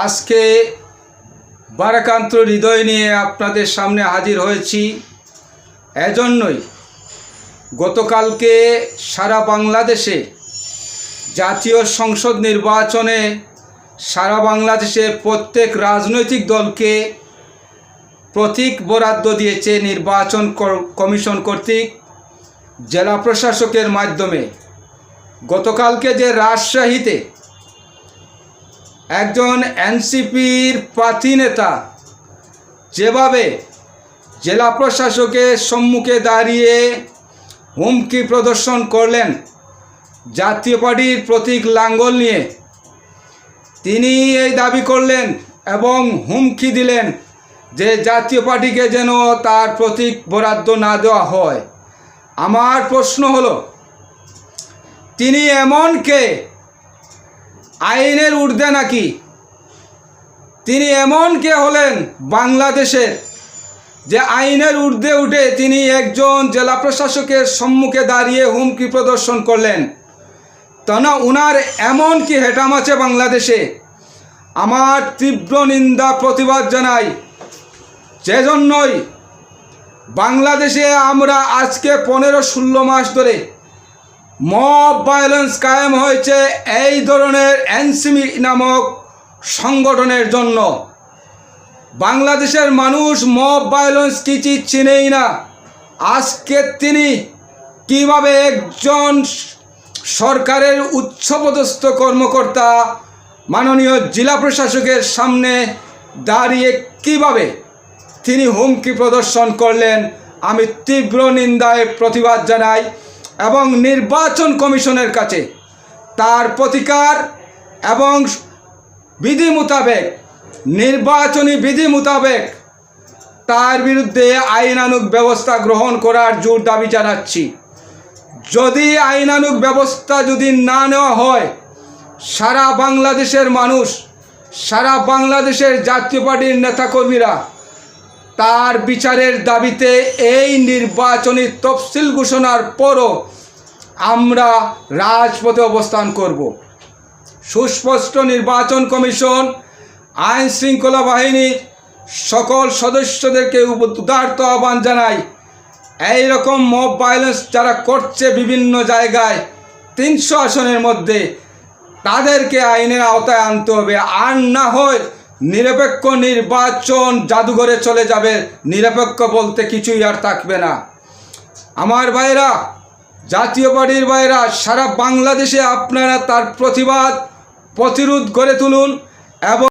আজকে বারাকান্ত হৃদয় নিয়ে আপনাদের সামনে হাজির হয়েছি। এজন্যই গতকালকে সারা বাংলাদেশে জাতীয় সংসদ নির্বাচনে সারা বাংলাদেশে প্রত্যেক রাজনৈতিক দলকে প্রতীক বরাদ্দ দিয়েছে নির্বাচন কমিশন কর্তৃক জেলা প্রশাসকের মাধ্যমে। গতকালকে যে রাজশাহীতে একজন এনসিপির প্রার্থী নেতা যেভাবে জেলা প্রশাসকের সম্মুখে দাঁড়িয়ে হুমকি প্রদর্শন করলেন জাতীয় পার্টির প্রতীক লাঙ্গল নিয়ে, তিনি এই দাবি করলেন এবং হুমকি দিলেন যে জাতীয় পার্টিকে যেন তার প্রতীক বরাদ্দ না দেওয়া হয়। আমার প্রশ্ন হলো, তিনি এমন কে? আইনের ঊর্ধ্বে নাকি? তিনি এমন কে হলেন বাংলাদেশের যে আইনের ঊর্ধ্বে উঠে তিনি একজন জেলা প্রশাসকের সম্মুখে দাঁড়িয়ে হুমকি প্রদর্শন করলেন? তা না, উনার এমন কি হেটাম আছে বাংলাদেশে? আমার তীব্র নিন্দা প্রতিবাদ জানাই। সেজন্যই বাংলাদেশে আমরা আজকে 15-16 মাস ধরে মব ভায়োলেন্স কায়েম হয়েছে এই ধরনের এনসিপি নামক সংগঠনের জন্য। বাংলাদেশের মানুষ মব ভায়োলেন্স কি চিজ চিনেই না। আজকে তিনি কিভাবে একজন সরকারের উচ্চপদস্থ কর্মকর্তা মাননীয় জেলা প্রশাসকের সামনে দাঁড়িয়ে কিভাবে তিনি হুমকি প্রদর্শন করলেন, আমি তীব্র নিন্দায় প্রতিবাদ জানাই এবং নির্বাচন কমিশনের কাছে তার প্রতিকার এবং বিধি মোতাবেক, নির্বাচনী বিধি মোতাবেক তার বিরুদ্ধে আইনানুগ ব্যবস্থা গ্রহণ করার জোর দাবি জানাচ্ছি। যদি আইনানুগ ব্যবস্থা যদি না নেওয়া হয়, সারা বাংলাদেশের মানুষ, সারা বাংলাদেশের জাতীয় পার্টির নেতাকর্মীরা তার বিচারের দাবিতে এই নির্বাচনী তফসিল ঘোষণার পরও আমরা রাজপথে অবস্থান করব। সুস্পষ্ট নির্বাচন কমিশন আইন শৃঙ্খলা বাহিনীর সকল সদস্যদেরকে উদারত আহ্বান জানাই, এই রকম মব ভায়োলেন্স যারা করছে বিভিন্ন জায়গায় 300 আসনের মধ্যে, তাদেরকে আইনের আওতায় আনতে হবে। আর না হয় নিরপেক্ষ নির্বাচন জাদুঘরে চলে যাবে, নিরপেক্ষ বলতে কিছুই আর থাকবে না। আমার ভাইরা, জাতীয় পার্টির ভাইরা, সারা বাংলাদেশে আপনারা তার প্রতিবাদ প্রতিরোধ গড়ে তুলুন এবং